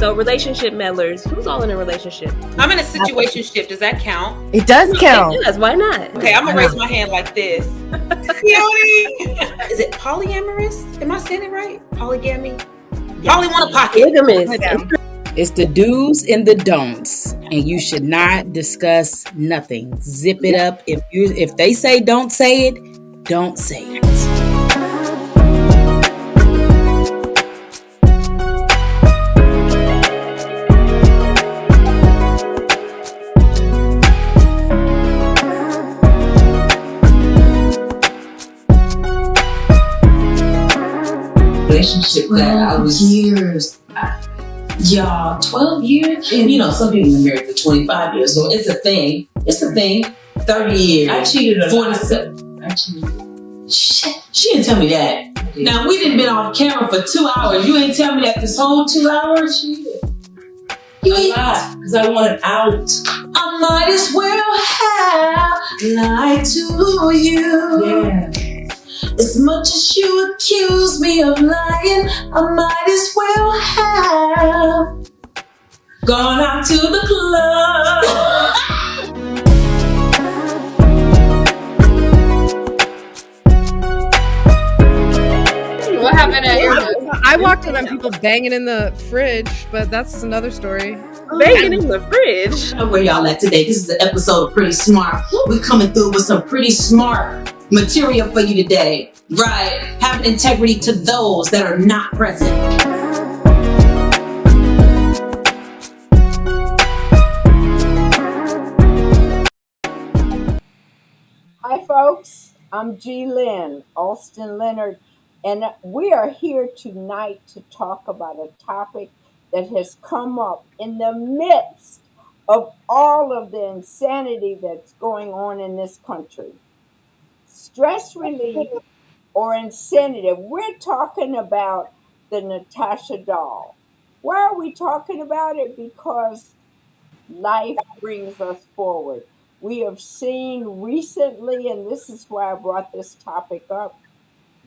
So relationship meddlers. Who's all in a relationship? I'm in a situationship. Does that count? It does count. It does. Why not? Okay, I'm gonna raise my hand like this. Is it polyamorous? Am I saying it right? Polygamy? Poly one a pocket. It's the do's and the don'ts, and you should not discuss nothing. Zip it up. If they say don't say it, don't say it. Relationship that I was years. Y'all, 12 years? And you know, some people are married for 25 years, so it's a thing. It's a thing. 30 years. I cheated 47. I cheated. Shit, she didn't tell me that. Now, we done been off camera for 2 hours. You ain't tell me that this whole 2 hours? You ain't. Because I wanted out. I might as well have lied to you. Yeah. As much as you accuse me of lying, I might as well have gone out to the club. What happened at your house? I walked in on people banging in the fridge, but that's another story. Banging in the fridge? Where y'all at today? This is an episode of Pretty Smart. We're coming through with some pretty smart material for you today. Right. Have integrity to those that are not present. Hi folks, I'm G. Lynn, Alston Leonard, and we are here tonight to talk about a topic that has come up in the midst of all of the insanity that's going on in this country. Stress relief or insensitive. We're talking about the Natasha doll. Why are we talking about it? Because life brings us forward. We have seen recently, and this is why I brought this topic up,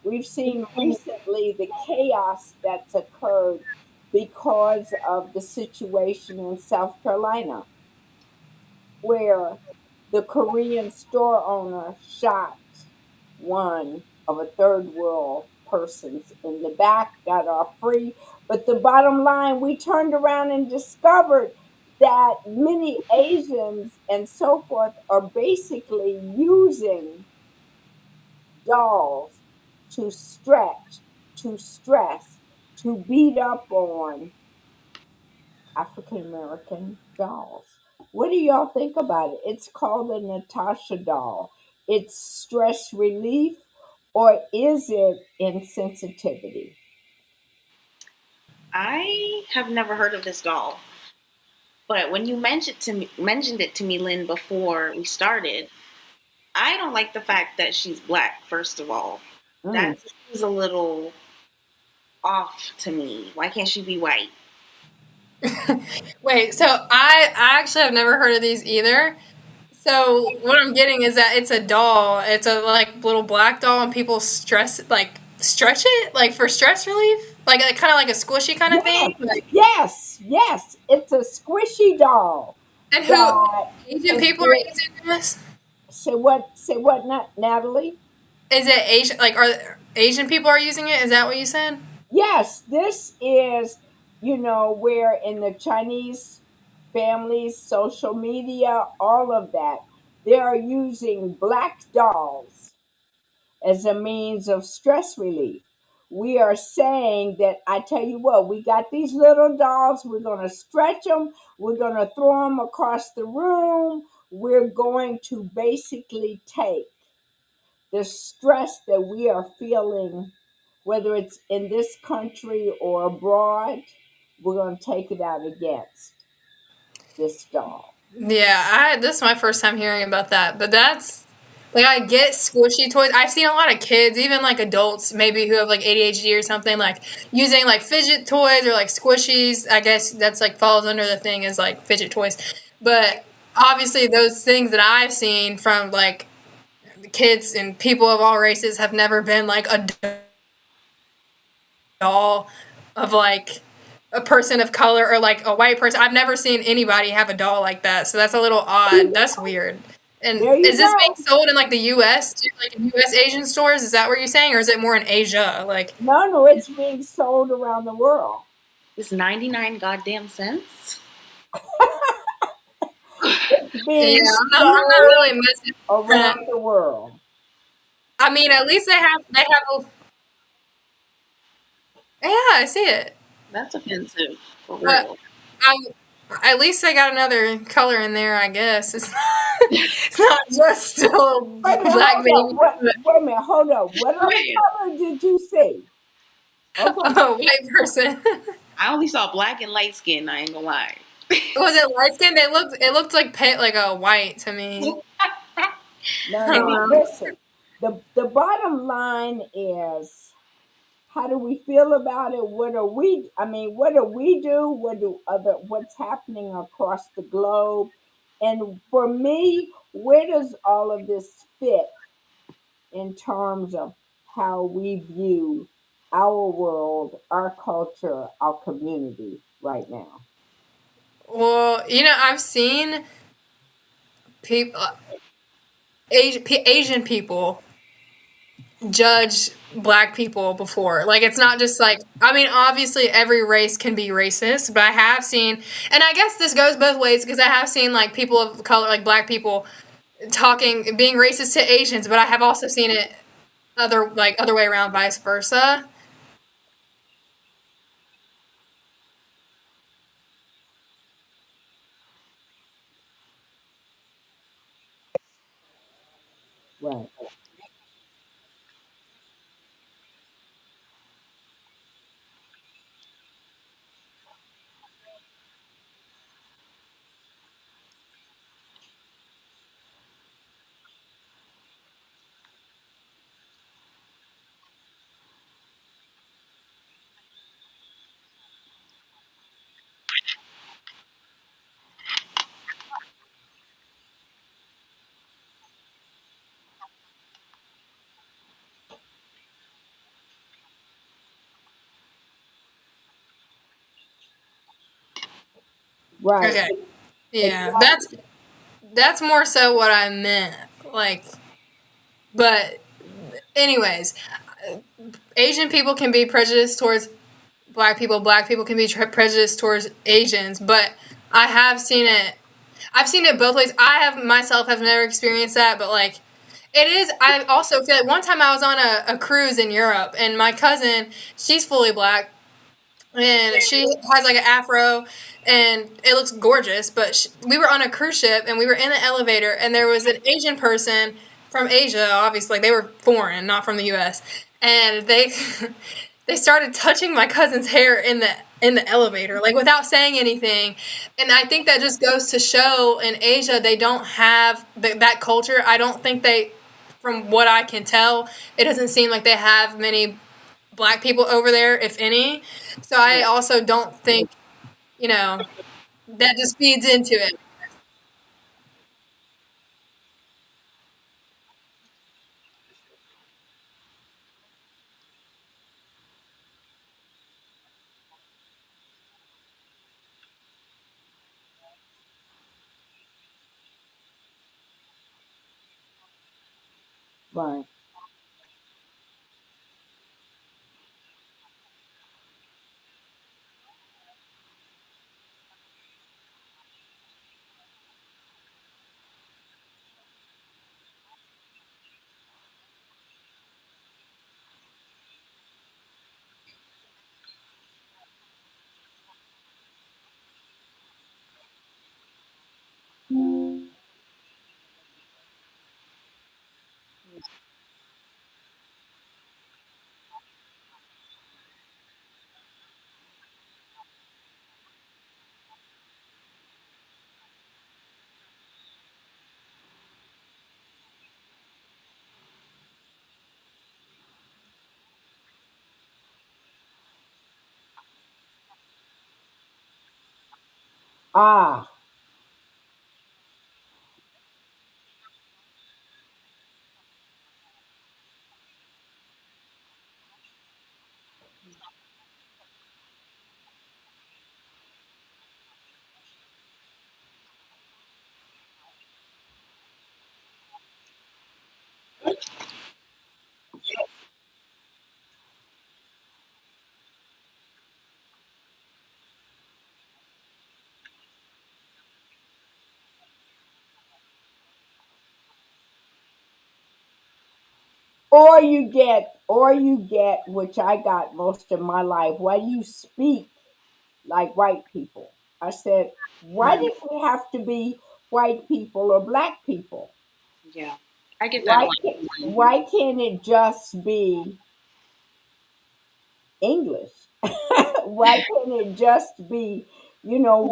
we've seen recently the chaos that's occurred because of the situation in South Carolina, where the Korean store owner shot one of a third world persons in the back, got off free. But the bottom line, we turned around and discovered that many Asians and so forth are basically using dolls to stretch, to stress, to beat up on African American dolls. What do y'all think about it? It's called the Natasha doll. It's stress relief, or is it insensitivity? I have never heard of this doll, but when you mentioned it to me, Lynn, before we started, I don't like the fact that she's black. First of all, that seems a little off to me. Why can't she be white? Wait, so I actually have never heard of these either. So what I'm getting is that it's a doll. It's a little black doll, and people stretch it for stress relief, kind of like a squishy kind of thing. Yes, it's a squishy doll. And who Asian people are using this? Say what, Natalie? Is it Asian? Are Asian people are using it? Is that what you said? Yes, this is, where in the Chinese families, social media, all of that, they are using black dolls as a means of stress relief. We are saying that, I tell you what, we got these little dolls, we're going to stretch them, we're going to throw them across the room, we're going to basically take the stress that we are feeling, whether it's in this country or abroad, we're going to take it out against this doll. Yeah, this is my first time hearing about that, but that's, I get squishy toys. I've seen a lot of kids, even adults, maybe who have ADHD or something, using fidget toys or squishies. I guess that's falls under the thing as fidget toys. But obviously those things that I've seen from kids and people of all races have never been a doll of a person of color or like a white person. I've never seen anybody have a doll like that, so that's a little odd. That's weird. And There you is this go. being sold in like the U.S. too, like in U.S. Asian stores? Is that what you're saying, or is it more in Asia? Like, No, it's being sold around the world. It's 99 goddamn cents. It's yeah, being I'm not really sold messing with that. around the world. I mean, at least they have a. Yeah, I see it, That's offensive, for but real. I at least I got another color in there. I guess it's not just still Wait a minute, black hold up. baby, but Wait a minute, hold up. What other Wait, color did you see? Okay. a white person. I only saw black and light skin. I ain't gonna lie. Was it light skin? It looked like like a white to me. No, I don't no. know. Listen, the bottom line is, how do we feel about it? What do we? I mean, what do we do? What's happening across the globe? And for me, where does all of this fit in terms of how we view our world, our culture, our community right now? Well, I've seen people, Asian people judge black people before. Like, it's not just like, I mean, obviously every race can be racist, but I have seen, and I guess this goes both ways because I have seen like people of color, like black people, being racist to Asians, but I have also seen it other way around, vice versa. Right. Right. Okay. Yeah, Exactly. that's more so what I meant. Like, but anyways, Asian people can be prejudiced towards black people. Black people can be prejudiced towards Asians. But I have seen it. I've seen it both ways. I have myself have never experienced that, but like it is. I also feel like one time I was on a cruise in Europe, and my cousin, she's fully black, and she has like an afro, and it looks gorgeous. But we were on a cruise ship, and we were in the elevator, and there was an Asian person from Asia. Obviously, like they were foreign, not from the U.S., and they they started touching my cousin's hair in the elevator, like without saying anything. And I think that just goes to show in Asia they don't have that culture. I don't think they, from what I can tell, it doesn't seem like they have many black people over there, if any. So I also don't think, you know, that just feeds into it. Right. Ah, or you get, which I got most of my life. Why do you speak like white people? I said, why Mm, does it have to be white people or black people? yeah, I get that a Why lot. can't, why can't it just be English? Why can't it just be,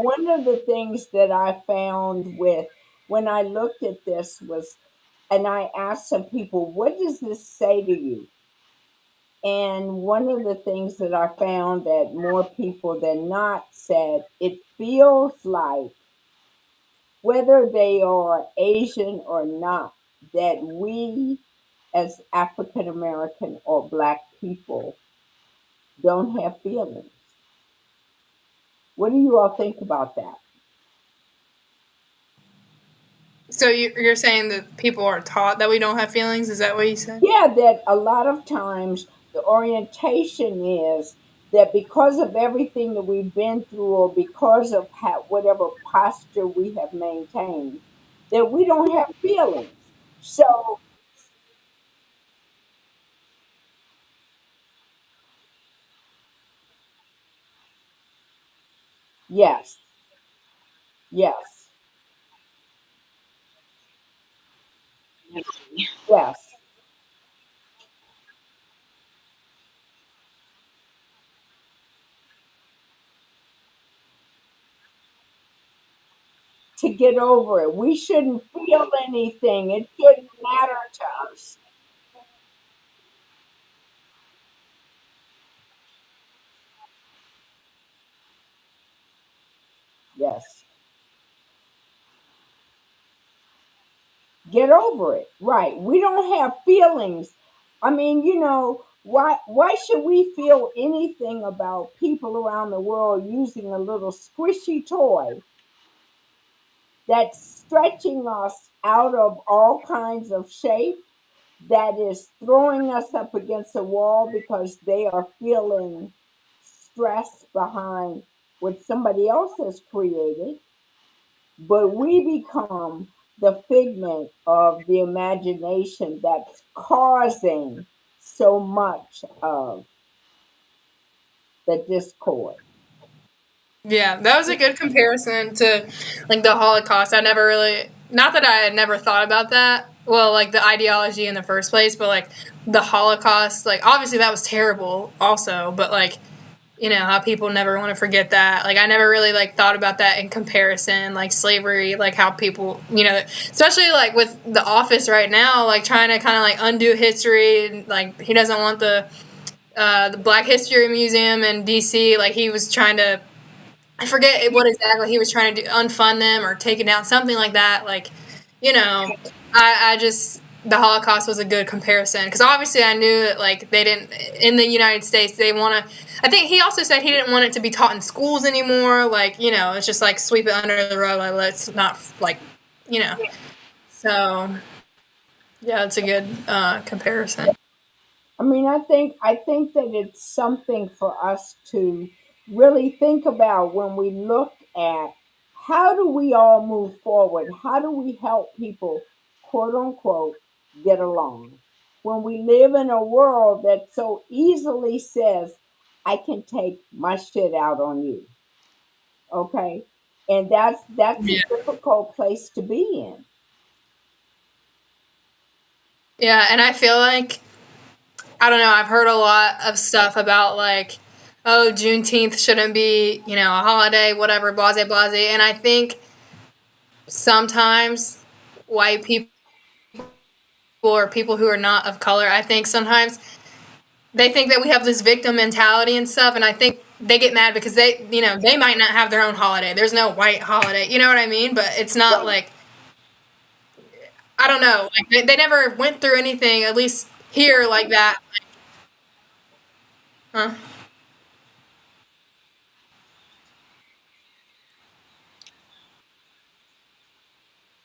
one of the things that I found with when I looked at this was, and I asked some people, what does this say to you? And one of the things that I found that more people than not said, it feels like whether they are Asian or not, that we as African American or Black people don't have feelings. What do you all think about that? So you're saying that people are taught that we don't have feelings? Is that what you said? Yeah, that a lot of times the orientation is that because of everything that we've been through or because of whatever posture we have maintained, that we don't have feelings. So, yes, yes, yes. To get over it, we shouldn't feel anything. It shouldn't matter to us. Yes. Get over it. Right. We don't have feelings. I mean, why should we feel anything about people around the world using a little squishy toy that's stretching us out of all kinds of shape, that is throwing us up against a wall because they are feeling stress behind what somebody else has created, but we become the figment of the imagination that's causing so much of the discord. Yeah, that was a good comparison to like the Holocaust. I never really, not that I had never thought about that. Well, like the ideology in the first place, but like the Holocaust, like obviously that was terrible also, but like how people never want to forget that. Like I never really like thought about that in comparison, like slavery, like how people, especially like with The Office right now, like trying to kind of like undo history. And, like he doesn't want the Black History Museum in DC. Like he was trying to, I forget what exactly he was trying to do, unfund them or take it down, something like that. Like, I just the Holocaust was a good comparison because obviously I knew that like they didn't in the United States they want to. I think he also said he didn't want it to be taught in schools anymore. Like it's just like sweep it under the rug. Like let's not like you know. So yeah, it's a good comparison. I mean, I think that it's something for us to really think about when we look at how do we all move forward? How do we help people, quote unquote, get along? When we live in a world that so easily says, I can take my shit out on you. Okay? And that's a Yeah. difficult place to be in. Yeah, and I feel like I don't know. I've heard a lot of stuff about like, oh, Juneteenth shouldn't be, a holiday, whatever, blase, blase. And I think sometimes white people or people who are not of color, I think sometimes they think that we have this victim mentality and stuff. And I think they get mad because they might not have their own holiday. There's no white holiday. You know what I mean? But it's not Right, like, I don't know. Like they never went through anything, at least here, like that. Huh?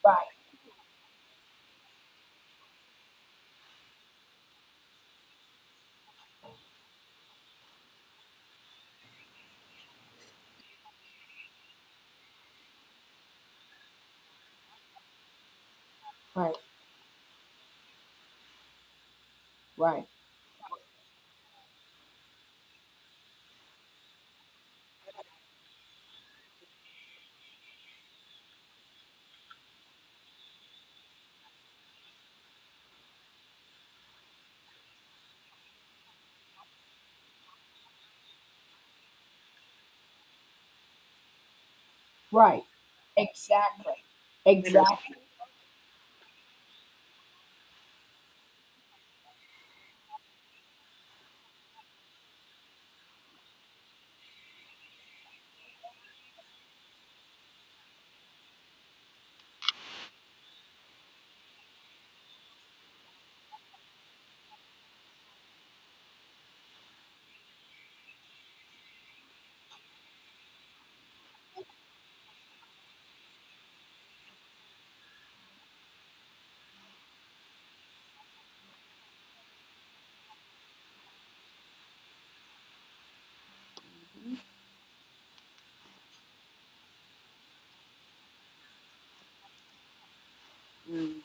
right, right. Right. Right. Exactly. Exactly. Mm.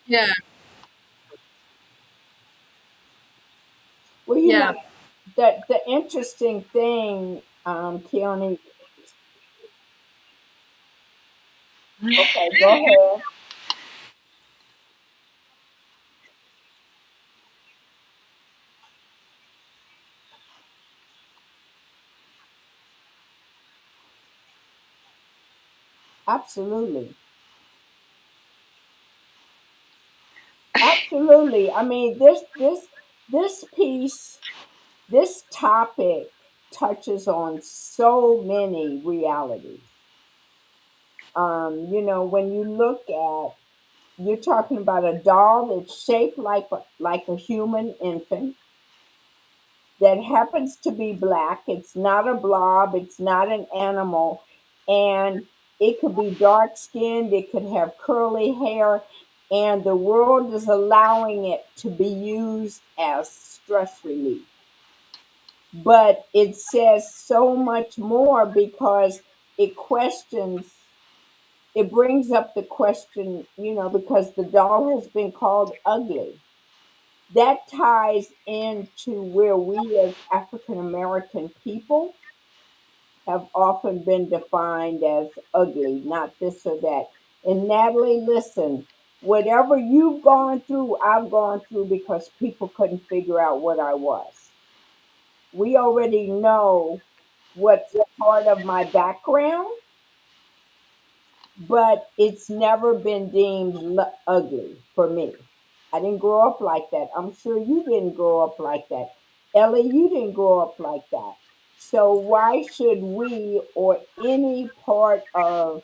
Yeah. Well, Yeah. the interesting thing, Keone. Okay, go ahead. Absolutely. Absolutely. I mean, this piece, this topic touches on so many realities. When you look at, you're talking about a doll that's shaped like a human infant that happens to be black. It's not a blob, it's not an animal, and it could be dark skinned, it could have curly hair, and the world is allowing it to be used as stress relief. But it says so much more because it questions, it brings up the question, because the doll has been called ugly. That ties into where we as African American people have often been defined as ugly, not this or that. And Natalie, listen, whatever you've gone through, I've gone through because people couldn't figure out what I was. We already know what's part of my background, but it's never been deemed ugly for me. I didn't grow up like that. I'm sure you didn't grow up like that. Ellie, you didn't grow up like that. So why should we or any part of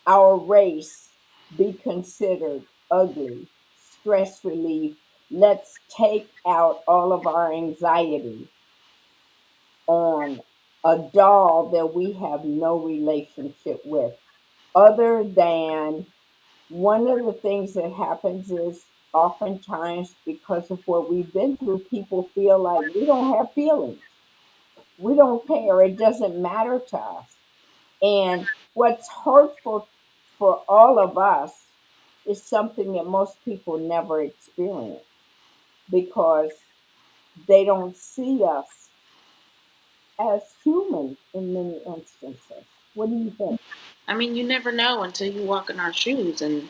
our race be considered ugly, stress relief? Let's take out all of our anxiety on a doll that we have no relationship with, other than one of the things that happens is oftentimes because of what we've been through, people feel like we don't have feelings. We don't care. It doesn't matter to us. And what's hurtful for all of us is something that most people never experience because they don't see us as human in many instances. What do you think? I mean, you never know until you walk in our shoes, and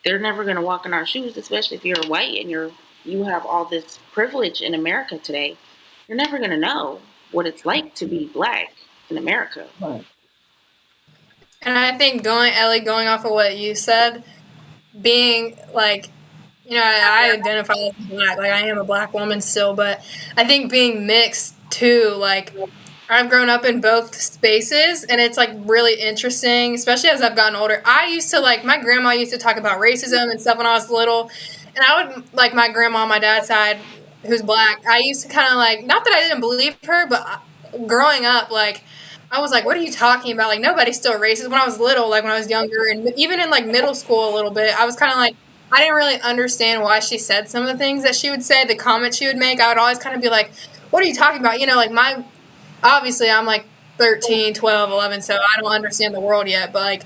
they're never going to walk in our shoes, especially if you're white and you have all this privilege in America today. You're never going to know what it's like to be black in America. Right. And I think going off of what you said, being like, I identify as black, like I am a black woman still, but I think being mixed too, like I've grown up in both spaces and it's like really interesting, especially as I've gotten older. I used to like, my grandma used to talk about racism and stuff when I was little. And I would, like, my grandma on my dad's side, who's black, I used to kind of, like, not that I didn't believe her, but growing up, like, I was like, what are you talking about? Like, nobody's still racist. When I was little, like, when I was younger, and even in, like, middle school a little bit, I was kind of like, I didn't really understand why she said some of the things that she would say, the comments she would make. I would always kind of be like, what are you talking about? You know, like, obviously, I'm, like, 13, 12, 11, so I don't understand the world yet, but, like,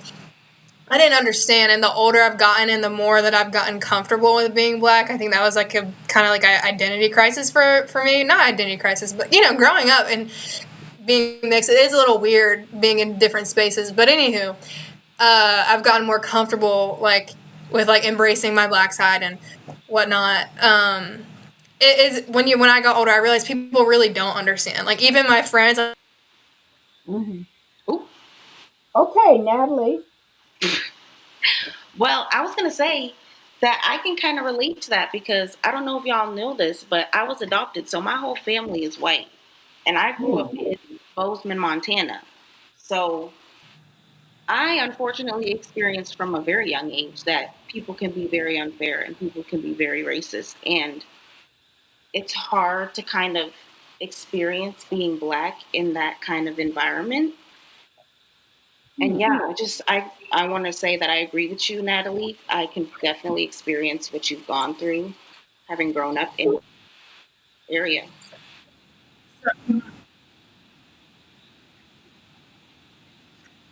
I didn't understand, and the older I've gotten and the more that I've gotten comfortable with being black, I think that was like a kind of like an identity crisis for me. Not identity crisis, but you know, growing up and being mixed, it is a little weird being in different spaces. But anywho, I've gotten more comfortable like with like embracing my black side and whatnot. It is when I got older, I realized people really don't understand. Like even my friends. Hmm. Ooh. Okay, Natalie. Well, I was going to say that I can kind of relate to that because I don't know if y'all know this, but I was adopted. So my whole family is white. And I grew up in Bozeman, Montana. So I unfortunately experienced from a very young age that people can be very unfair and people can be very racist. And it's hard to kind of experience being black in that kind of environment. And yeah, I want to say that I agree with you, Natalie. I can definitely experience what you've gone through having grown up in the area.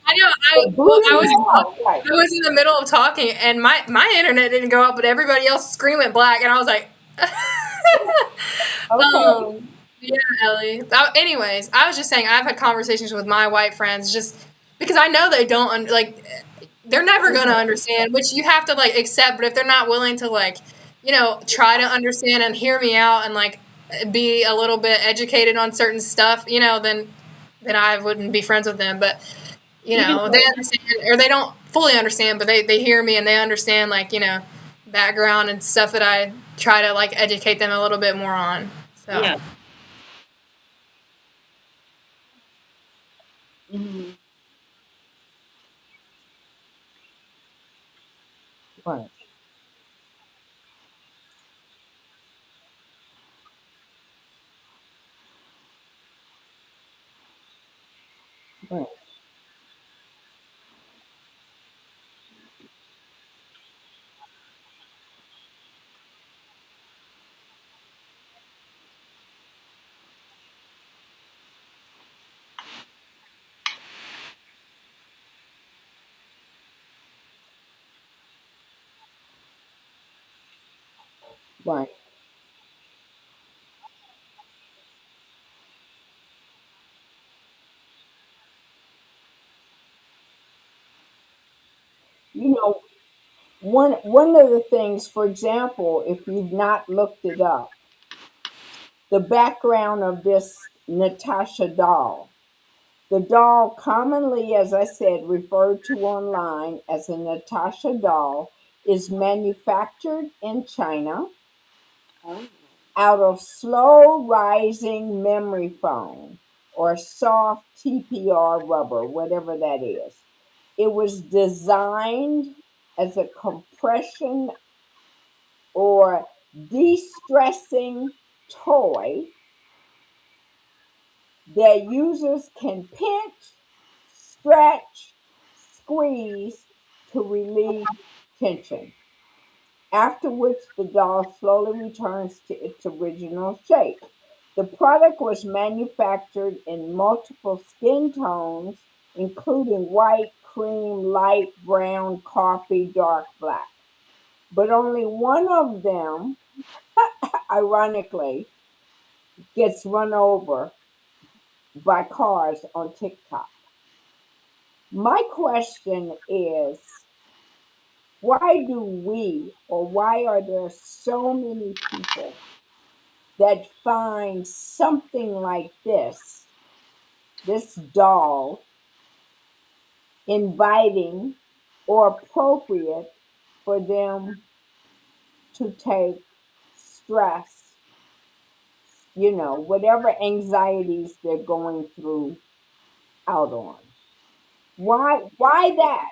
I know. I was in the middle of talking, and my internet didn't go out, but everybody else scream went black, and I was like, Okay. yeah, Ellie. Anyways, I was just saying I've had conversations with my white friends just because I know they don't like they're never gonna understand, which you have to like accept. But if they're not willing to like, you know, try to understand and hear me out and like be a little bit educated on certain stuff, you know, then I wouldn't be friends with them. But you Even know, they understand or they don't fully understand, but they hear me and they understand like, you know, background and stuff that I try to like educate them a little bit more on. So yeah. Hmm. Right. Right. Right. You know, one of the things, for example, if you've not looked it up, the background of this Natasha doll. The doll, commonly, as I said, referred to online as a Natasha doll, is manufactured in China Oh. out of slow rising memory foam or soft TPR rubber, whatever that is. It was designed as a compression or de stressing toy that users can pinch, stretch, squeeze to relieve tension, after which the doll slowly returns to its original shape. The product was manufactured in multiple skin tones, including white, cream, light brown, coffee, dark black. But only one of them, ironically, gets run over by cars on TikTok. My question is, why do we, or why are there so many people that find something like this doll, inviting or appropriate for them to take stress, whatever anxieties they're going through out on? Why that?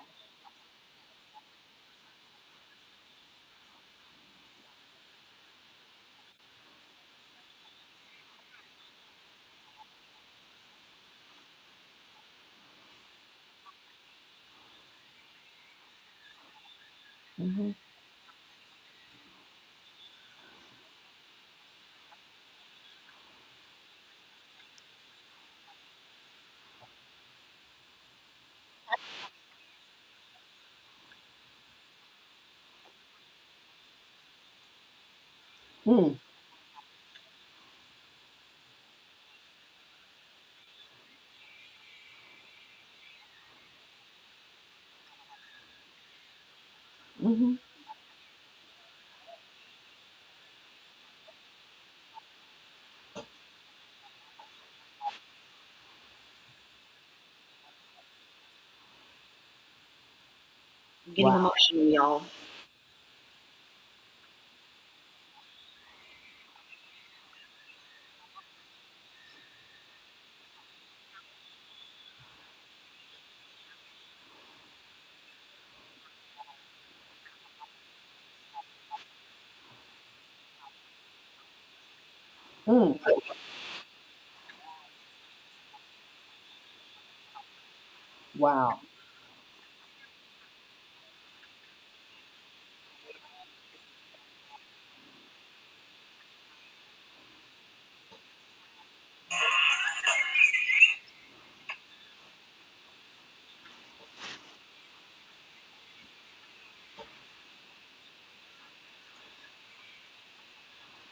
Mm-hmm. Mm. Mm-hmm. I'm getting Wow. emotional, y'all. Mm. Wow.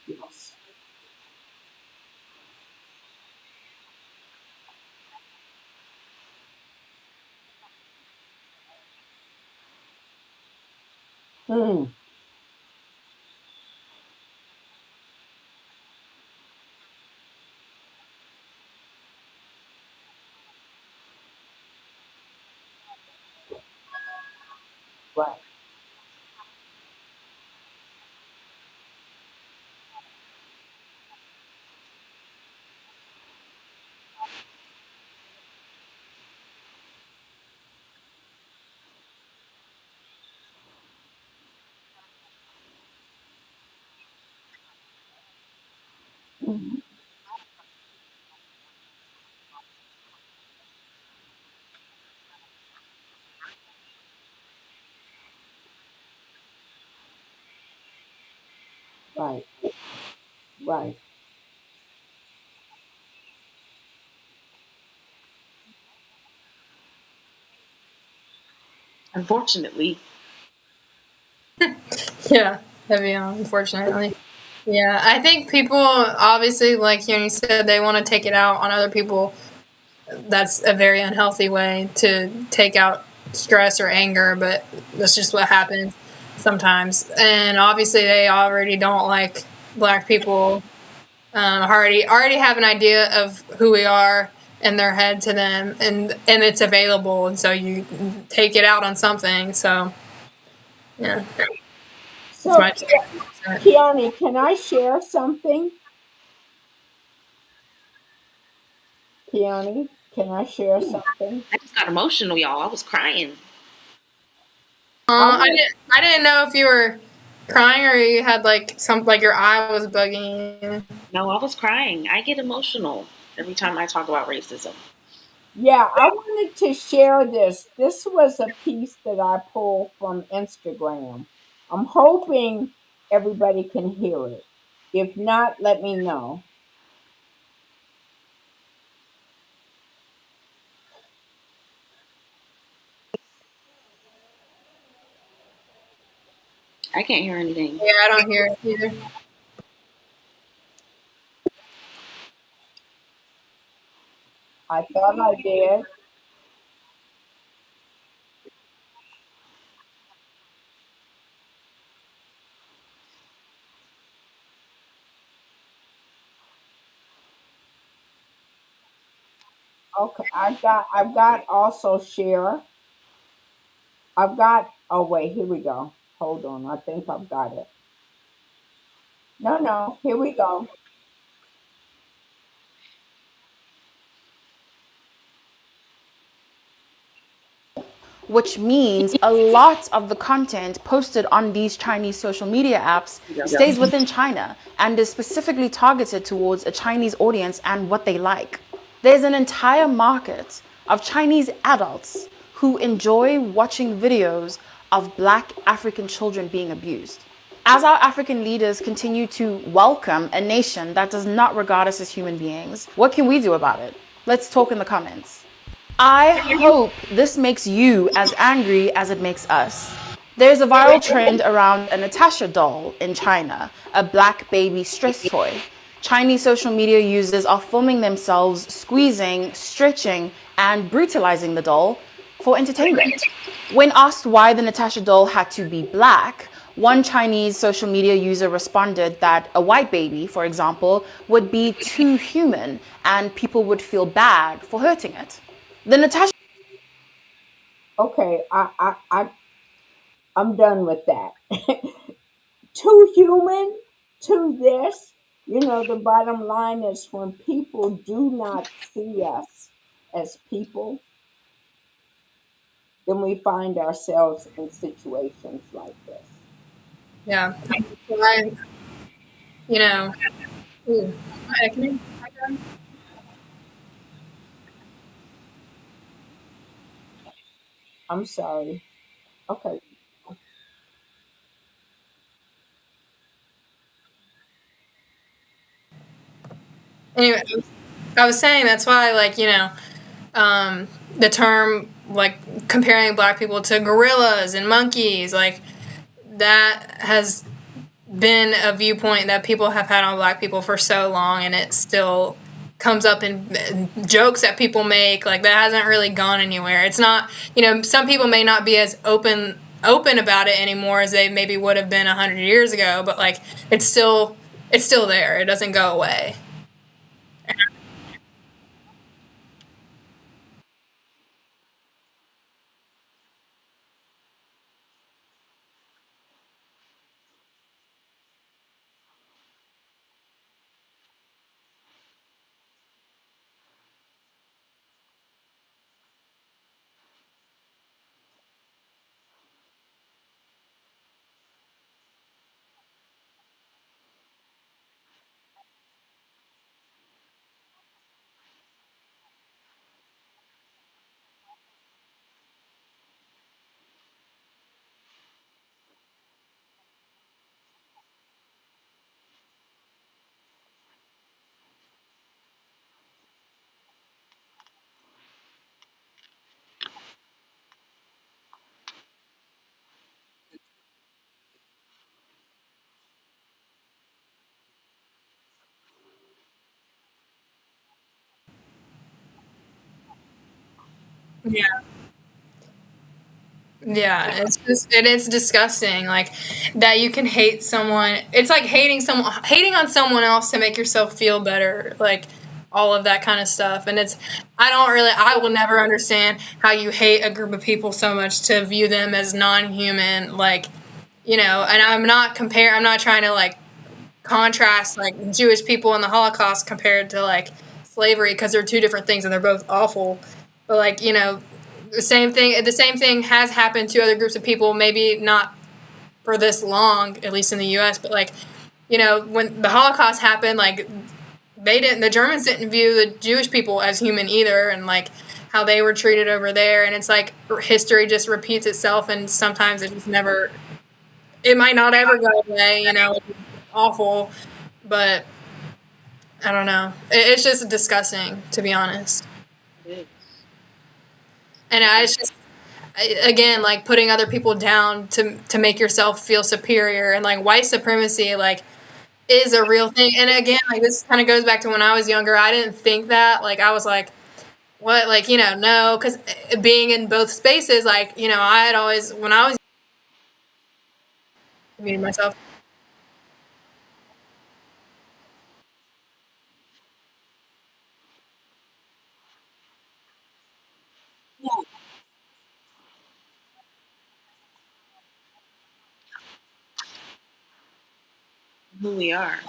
Yes. Mm. Right. Mm-hmm. Right. Right. Unfortunately, Yeah, heavy on, unfortunately. Yeah, I think people obviously, like you said, they want to take it out on other people. That's a very unhealthy way to take out stress or anger, but that's just what happens sometimes. And obviously, they already don't like black people. Already have an idea of who we are in their head to them, and it's available, and so you take it out on something. So yeah, it's So, my take on it. Keone, can I share something? Keone, can I share something? I just got emotional, y'all. I was crying. I I want. didn't know if you were crying or you had like some like your eye was bugging you. No, I was crying. I get emotional every time I talk about racism. Yeah, I wanted to share this. This was a piece that I pulled from Instagram. I'm hoping everybody can hear it. If not, let me know. I can't hear anything. Yeah, I don't hear it either. I thought I did. Okay, I've got also share. I've got, oh wait, here we go. Hold on. I think I've got it. No, no, here we go. Which means a lot of the content posted on these Chinese social media apps stays within China and is specifically targeted towards a Chinese audience and what they like. There's an entire market of Chinese adults who enjoy watching videos of Black African children being abused. As our African leaders continue to welcome a nation that does not regard us as human beings, what can we do about it? Let's talk in the comments. I hope this makes you as angry as it makes us. There's a viral trend around a Natasha doll in China, a black baby stress toy. Chinese social media users are filming themselves squeezing, stretching, and brutalizing the doll for entertainment. When asked why the Natasha doll had to be black, one Chinese social media user responded that a white baby, for example, would be too human and people would feel bad for hurting it. The Natasha Okay, I'm done with that. Too human, to this. You know, the bottom line is when people do not see us as people, then we find ourselves in situations like this. Yeah. So you know, ooh, can I'm sorry. Okay. anyway, I was saying that's why, like, the term, like, comparing black people to gorillas and monkeys, like, that has been a viewpoint that people have had on black people for so long, and it still comes up in jokes that people make. Like, that hasn't really gone anywhere. It's not, some people may not be as open about it anymore as they maybe would have been 100 years ago, but like it's still there. It doesn't go away. Yeah. Yeah, it's disgusting. Like, that you can hate someone. It's like hating on someone else to make yourself feel better. Like, all of that kind of stuff. And I will never understand how you hate a group of people so much to view them as non-human. Like, and I'm not trying to, like, contrast, like, Jewish people and the Holocaust compared to, like, slavery, because they're two different things and they're both awful. But, like, the same thing has happened to other groups of people, maybe not for this long, at least in the US, but, like, when the Holocaust happened, like, the Germans didn't view the Jewish people as human either, and, like, how they were treated over there. And it's like history just repeats itself, and sometimes it might not ever go away, it's awful, but I don't know. It's just disgusting, to be honest. And it's just, again, like, putting other people down to make yourself feel superior, and, like, white supremacy, like, is a real thing. And again, like, this kind of goes back to when I was younger. I didn't think that. Like, I was like, what? Like, no, because being in both spaces, like, I had always, when I was muting myself. Who we are.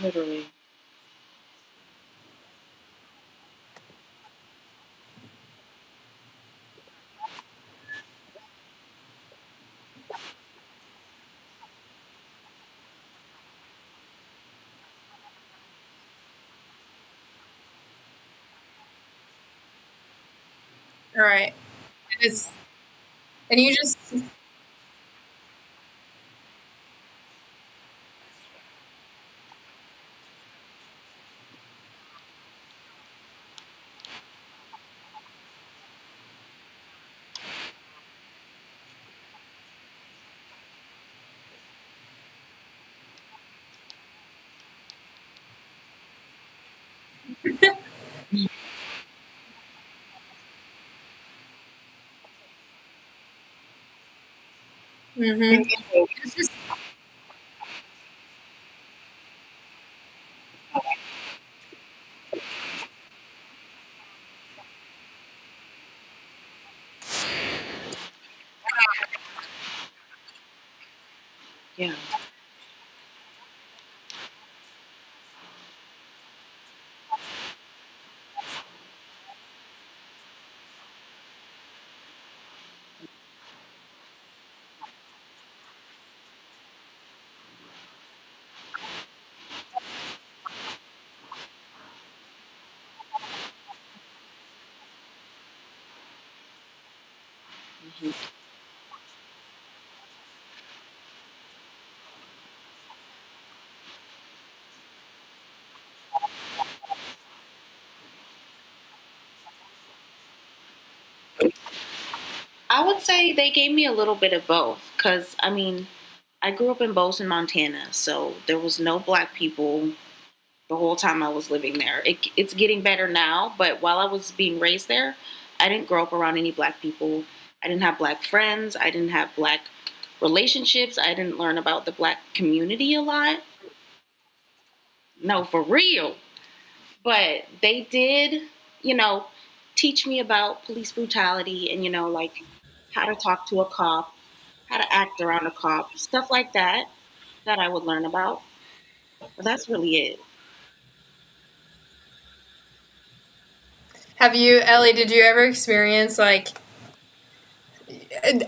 Literally. Right. It's, and you just, it's just, Yeah. I would say they gave me a little bit of both because, I mean, I grew up in Bozeman, Montana, so there was no black people the whole time I was living there. It's getting better now, but while I was being raised there, I didn't grow up around any black people. I didn't have black friends. I didn't have black relationships. I didn't learn about the black community a lot. No, for real. But they did, you know, teach me about police brutality and, like how to talk to a cop, how to act around a cop, stuff like that, that I would learn about. But that's really it. have you, Ellie, did you ever experience like,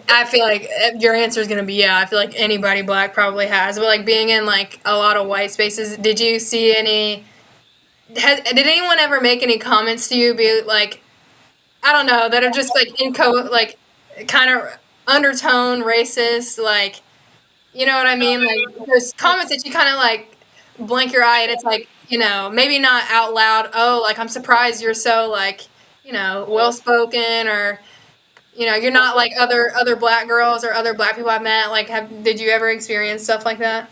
I feel like your answer is going to be yeah. I feel like anybody black probably has, but like being in like a lot of white spaces, did you see any, did anyone ever make any comments to you be like, I don't know, that are just like like kind of undertone racist, like, you know what I mean? Like there's comments that you kind of like blink your eye and it's like, maybe not out loud. Oh, like I'm surprised you're so like, well spoken, or you're not like other black girls or other black people I've met. Like, did you ever experience stuff like that?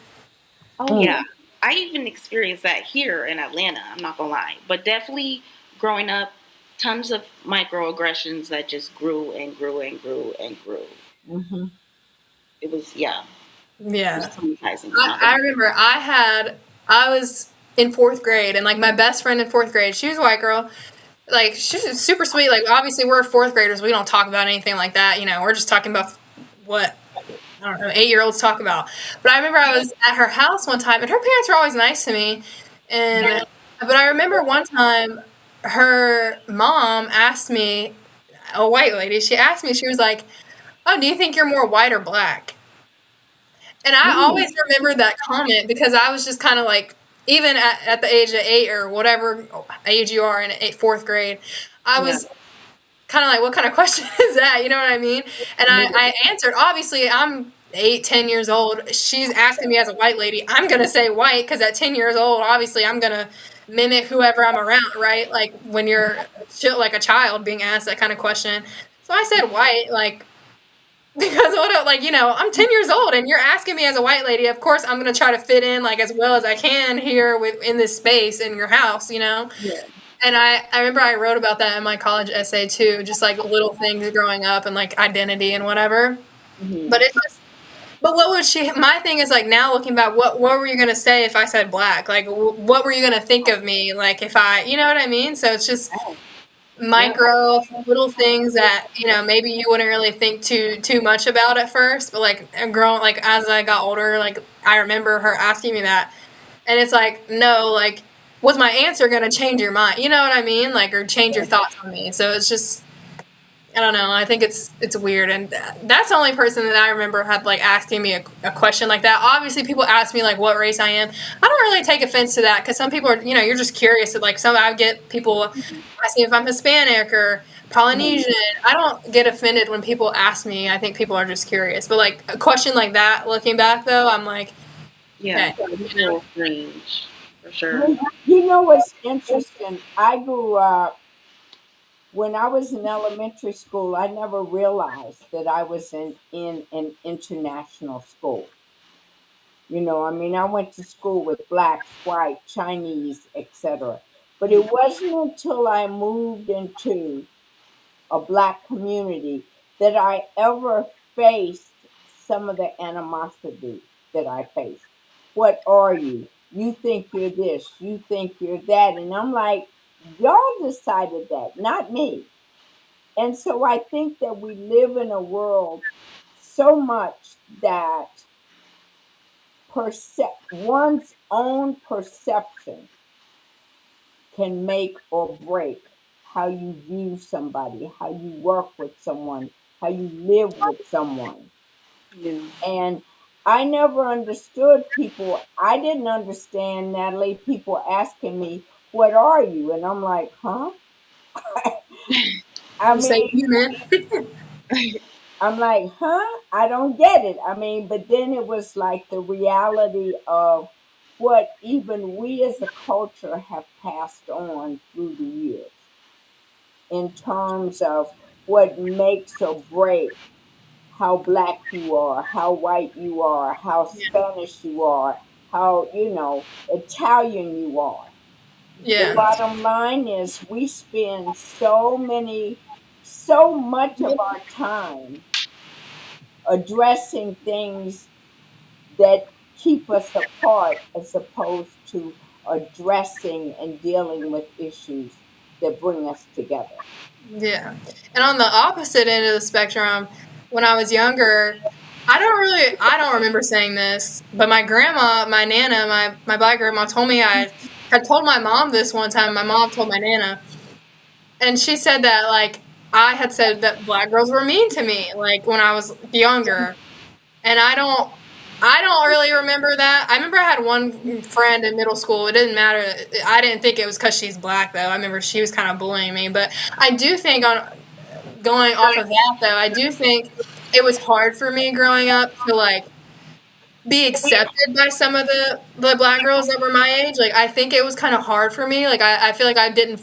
Oh, yeah. I even experienced that here in Atlanta, I'm not going to lie. But definitely growing up, tons of microaggressions that just grew and grew and grew and grew. Mm-hmm. It was, yeah. Yeah. It was traumatizing. I remember I was in fourth grade, and like my best friend in fourth grade, she was a white girl. Like, she's super sweet. Like, obviously we're fourth graders. We don't talk about anything like that. We're just talking about what, I don't know, 8-year-olds talk about. But I remember I was at her house one time, and her parents were always nice to me. But I remember one time her mom asked me, a white lady, she asked me, she was like, "Oh, do you think you're more white or black?" And I always remember that comment because I was just kind of like, even at the age of 8 or whatever age you are in fourth grade, I was kind of like, what kind of question is that? You know what I mean? And I answered, obviously, I'm 8, 10 years old. She's asking me as a white lady. I'm going to say white because at 10 years old, obviously, I'm going to mimic whoever I'm around, right? Like when you're like a child being asked that kind of question. So I said white, like, because I'm 10 years old and you're asking me as a white lady, of course I'm going to try to fit in like as well as I can here in this space in your house, Yeah. And I remember I wrote about that in my college essay too, just like little things growing up and like identity and whatever. Mm-hmm. But what would my thing is like now looking back, what were you going to say if I said black? Like what were you going to think of me? Like if you know what I mean? So it's just micro little things that maybe you wouldn't really think too much about at first, but like growing, like as I got older, like I remember her asking me that, and it's like, no, like was my answer going to change your mind, you know what I mean, like, or change your thoughts on me? So it's just, I don't know. I think it's weird, and that's the only person that I remember had like asking me a question like that. Obviously, people ask me like what race I am. I don't really take offense to that because some people are, you're just curious. Like I get people asking if I'm Hispanic or Polynesian. I don't get offended when people ask me. I think people are just curious. But like a question like that, looking back though, I'm like, Yeah, okay, it's a little strange for sure. You know what's interesting? I grew up, when I was in elementary school, I never realized that I was in an international school. I mean, I went to school with blacks, white, Chinese, etc. But it wasn't until I moved into a black community that I ever faced some of the animosity that I faced. What are you? You think you're this, you think you're that. And I'm like, y'all decided that, not me. And so I think that we live in a world so much that one's own perception can make or break how you view somebody, how you work with someone, how you live with someone. Yeah. And I never understood people. I didn't understand, Natalie, people asking me, "What are you?" And I'm like, huh? I you say mean, human. I'm like, huh? I don't get it. I mean, but then it was like the reality of what even we as a culture have passed on through the years in terms of what makes or break how black you are, how white you are, how Spanish you are, how, Italian you are. The Yeah. bottom line is we spend so much of our time addressing things that keep us apart as opposed to addressing and dealing with issues that bring us together. Yeah. And on the opposite end of the spectrum, when I was younger, I don't remember saying this, but my grandma, my Nana, my black grandma told me I had told my mom this one time. My mom told my Nana, and she said that, like, I had said that black girls were mean to me, like, when I was younger. And I don't really remember that. I remember I had one friend in middle school. It didn't matter. I didn't think it was because she's black, though. I remember she was kind of bullying me. But I do think, on going off of that, though, I do think it was hard for me growing up to, like, be accepted by some of the black girls that were my age. Like, I think it was kind of hard for me. Like, I feel like they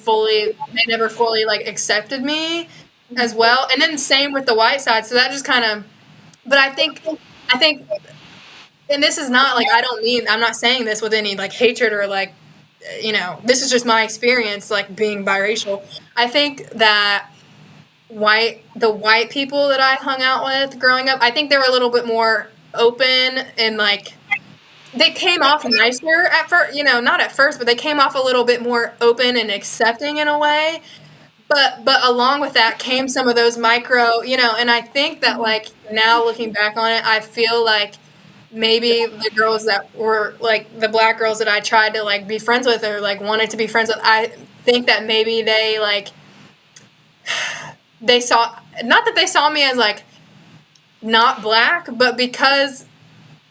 never fully, like, accepted me as well. And then same with the white side. So that just kind of, but I think, and this is not like, I'm not saying this with any like hatred or like, this is just my experience, like being biracial. I think that the white people that I hung out with growing up, I think they were a little bit more open and like, they came off nicer at first, not at first, but they came off a little bit more open and accepting in a way. But along with that came some of those micro, and I think that, like, now looking back on it, I feel like maybe the girls that were like the black girls that I tried to like be friends with or like wanted to be friends with, I think that maybe they like they saw, not that they saw me as like not black, but because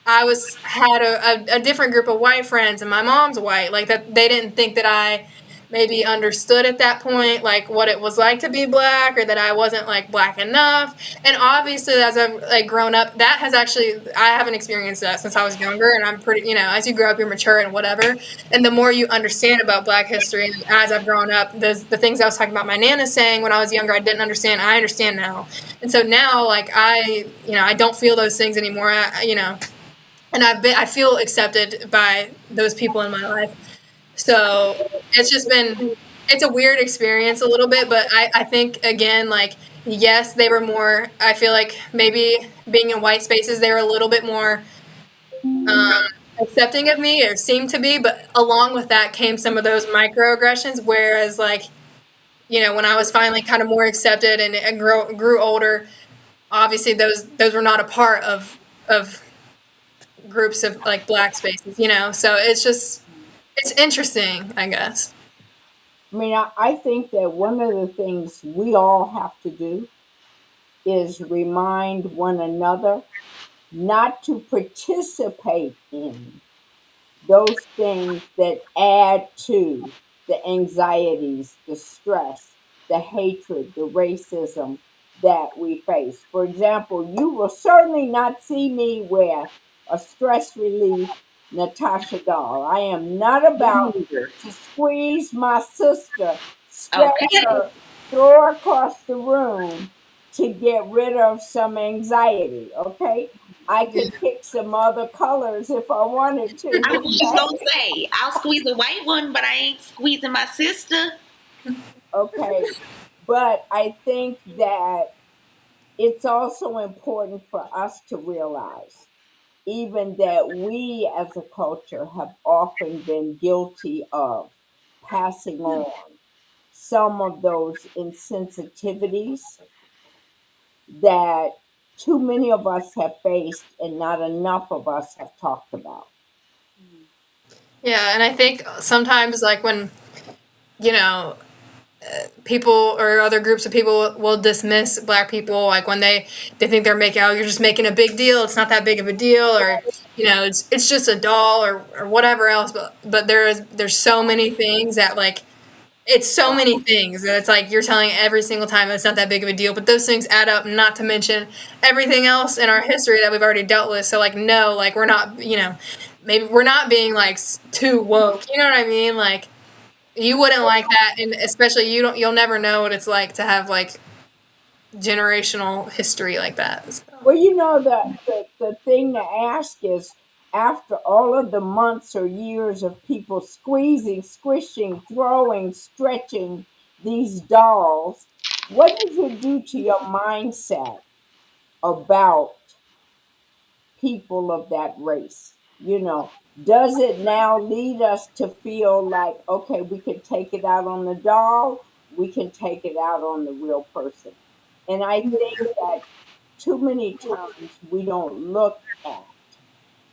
I had a different group of white friends and my mom's white, like that they didn't think that I maybe understood at that point like what it was like to be black, or that I wasn't like black enough. And obviously as I've like grown up, that has actually, I haven't experienced that since I was younger, and I'm pretty, as you grow up you're mature and whatever, and the more you understand about black history, and as I've grown up, the things I was talking about my Nana saying when I was younger I didn't understand, I understand now. And so now like I don't feel those things anymore. And I feel accepted by those people in my life. So it's a weird experience a little bit, but I think, again, like, yes, they were more, I feel like maybe being in white spaces, they were a little bit more accepting of me, or seemed to be, but along with that came some of those microaggressions, whereas, like, when I was finally kind of more accepted and grew older, obviously those were not a part of groups of like black spaces, so it's interesting, I guess. I mean, I think that one of the things we all have to do is remind one another not to participate in those things that add to the anxieties, the stress, the hatred, the racism that we face. For example, you will certainly not see me wear a stress relief Natasha doll. I am not about to squeeze my sister, stretch Okay. her, throw her across the room to get rid of some anxiety, okay? I could pick some other colors if I wanted to. I was just gonna say, I'll squeeze a white one, but I ain't squeezing my sister. Okay. But I think that it's also important for us to realize even that we as a culture have often been guilty of passing on some of those insensitivities that too many of us have faced and not enough of us have talked about. Yeah, and I think sometimes like when you know people or other groups of people will dismiss black people like when they think they're making, oh, you're just making a big deal, it's not that big of a deal, or it's just a doll or whatever else, but there's so many things that like it's so many things that it's like you're telling every single time it's not that big of a deal, but those things add up, not to mention everything else in our history that we've already dealt with. So like no, like we're not, maybe we're not being like too woke, you know what I mean? Like you wouldn't like that, and especially you'll never know what it's like to have like generational history like that. So. Well, the thing to ask is after all of the months or years of people squeezing, squishing, throwing, stretching these dolls, what does it do to your mindset about people of that race? Does it now lead us to feel like, okay, we can take it out on the doll, we can take it out on the real person? And I think that too many times we don't look at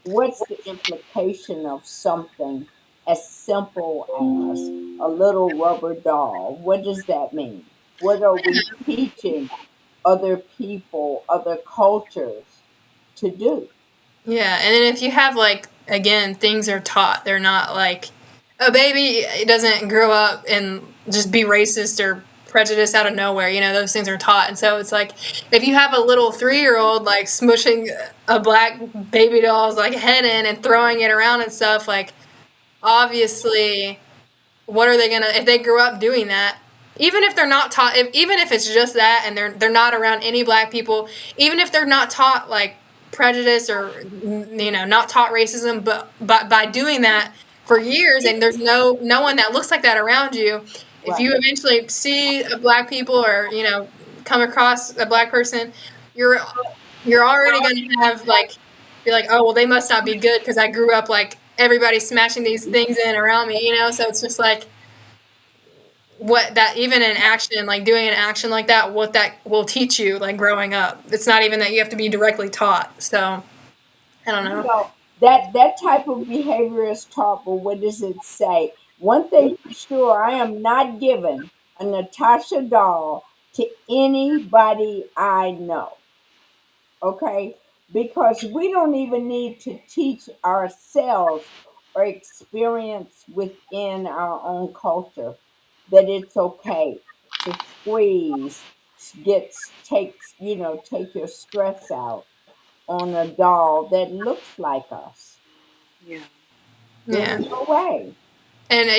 what's the implication of something as simple as a little rubber doll. What does that mean? What are we teaching other people, other cultures to do? Yeah, and then if you have like again, things are taught. They're not like a baby. It doesn't grow up and just be racist or prejudiced out of nowhere. Those things are taught, and so it's like if you have a little 3-year-old like smushing a black baby doll's like head in and throwing it around and stuff, like obviously, what are they gonna if they grew up doing that? Even if they're not taught, even if it's just that, and they're not around any black people, even if they're not taught like prejudice or not taught racism, but by doing that for years, and there's no one that looks like that around you, if you eventually see a black people or come across a black person, you're already going to have like be like, oh well, they must not be good because I grew up like everybody smashing these things in around me, so it's just like what that even in action, like doing an action like that, what that will teach you like growing up. It's not even that you have to be directly taught. So I don't know. That type of behavior is taught, but what does it say? One thing for sure, I am not giving a Natasha doll to anybody I know. Okay? Because we don't even need to teach ourselves or experience within our own culture that it's okay to squeeze, take your stress out on a doll that looks like us. Yeah. Yeah. There's no way. And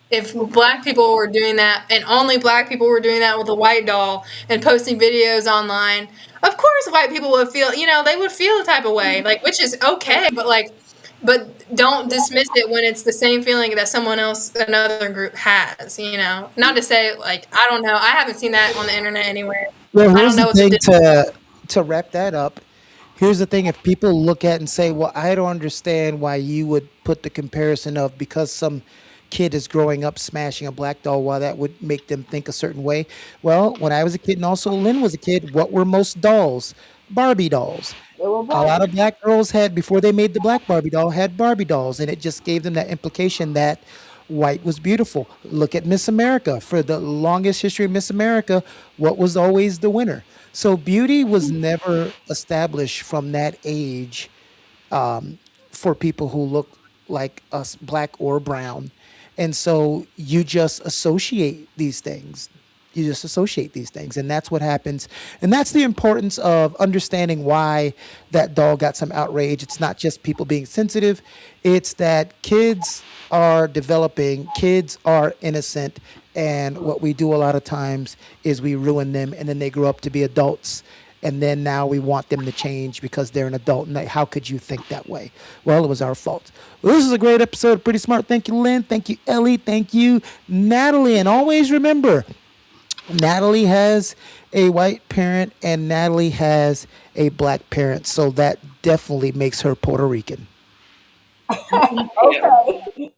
if black people were doing that, and only black people were doing that with a white doll and posting videos online, of course white people would feel, they would feel the type of way, like, which is okay, but don't dismiss it when it's the same feeling that someone else, another group has, Not to say, like, I don't know. I haven't seen that on the internet anywhere. Well, I here's don't the know what the thing difference is. to wrap that up. Here's the thing: if people look at and say, "Well, I don't understand why you would put the comparison of because some kid is growing up smashing a black doll, why that would make them think a certain way." Well, when I was a kid, and also Lynn was a kid, what were most dolls? Barbie dolls. They were A lot Barbie. of black girls had, before they made the black Barbie doll, had Barbie dolls, and it just gave them that implication that white was beautiful. Look at Miss America. For the longest history of Miss America, what was always the winner? So beauty was never established from that age for people who look like us, black or brown. And so you just associate these things. You just associate these things. And that's what happens. And that's the importance of understanding why that doll got some outrage. It's not just people being sensitive, it's that kids are developing, kids are innocent. And what we do a lot of times is we ruin them, and then they grow up to be adults, and then now we want them to change because they're an adult. And how could you think that way? Well, it was our fault. Well, this is a great episode of Pretty Smart. Thank you, Lynn. Thank you, Ellie. Thank you, Natalie. And always remember, Natalie has a white parent and Natalie has a black parent. So that definitely makes her Puerto Rican. Okay.